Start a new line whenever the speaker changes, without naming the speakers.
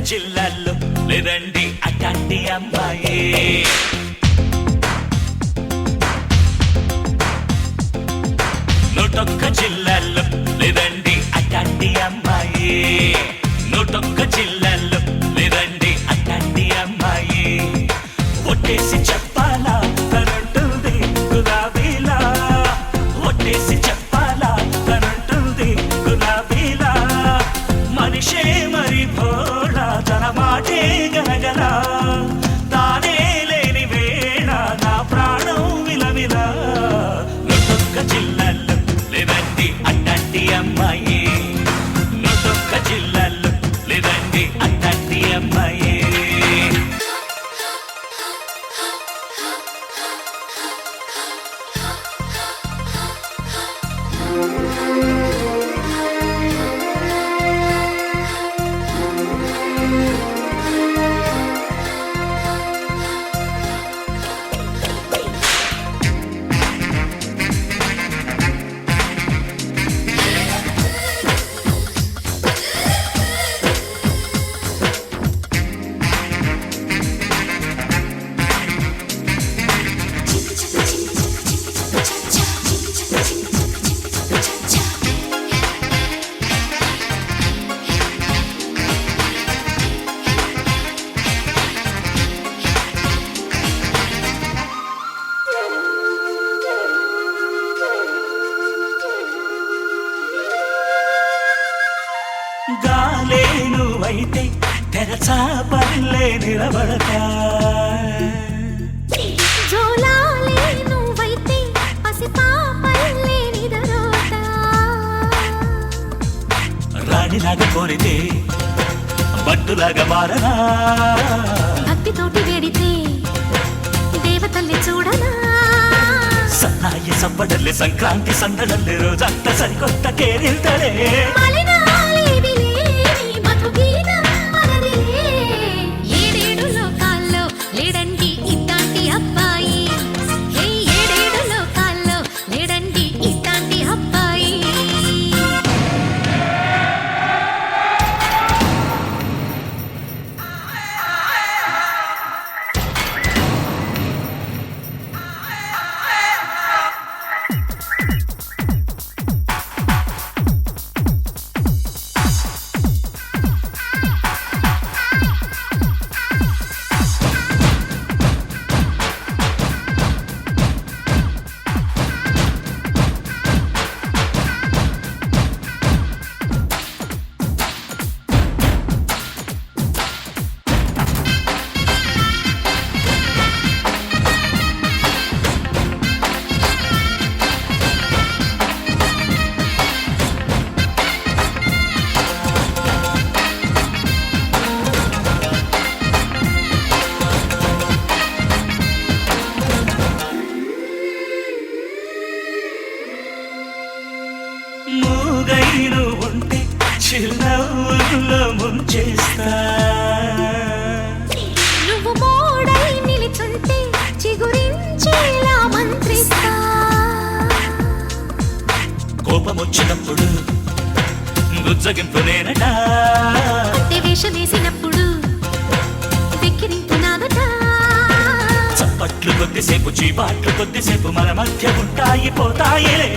జిల్లాల్లో లేదండి అట్లాంటి అమ్మాయి. నూటొక్క జిల్లాల్లో లేదండి అట్లాంటి అమ్మాయి. నూటొక్క జిల్లాల్లో లేదండి అట్లాంటి అమ్మాయి. ఒట్టేసి చెప్పాలా తనంటుంది గులాబీలా. ఒట్టేసి చెప్పాలా తనంటుంది గులాబీలా. మనిషే మరి భోళా తన మాటే గనగల. తానే లేని వేళ నా ప్రాణం విలవిలా. నూటొక్క జిల్లాల్లో లేదండి అట్లాంటి అమ్మాయి. నూటొక్క జిల్లాల్లో లేదండి అట్లాంటి అమ్మాయి. గాలే నువ్వైతే తెరచా పల్లె నిలబడతా.
జోలాలే నువ్వైతే పసిపాపల్లే నిదరోతా.
రాణిలాగా కోరితే బట్టులాగా మారనా.
భక్తితోటి వేడితే దేవతల్ని చూడనా.
సన్నాయి సంబడల్లే సంక్రాంతి సందడల్లే రోజంతా సరికొత్త కేరింతలే.
మలినాలేవి లేని మధుగీతం మనదిలే. ఏడేడు లోకాల్లో లేడండి ఇట్లాంటి అబ్బాయి. హే ఏడేడు లోకాల్లో లేడండి ఇట్లాంటి అబ్బాయి.
మూగైన ఉంటే చిరునవ్వుల్లో ముంచేస్తా.
నువ్వు మోడై నిలిచుంటే చిగురించేలా మంత్రిస్తా.
కోపం వచ్చినప్పుడు బుజ్జగింపు నేనట.
వేషం వేసినప్పుడు వెక్కిరింపు నాదట.
చప్పట్లు కొద్దిసేపు చీపాట్లు కొద్దిసేపు మన మధ్య ఉంటాయి పోతాయిలే.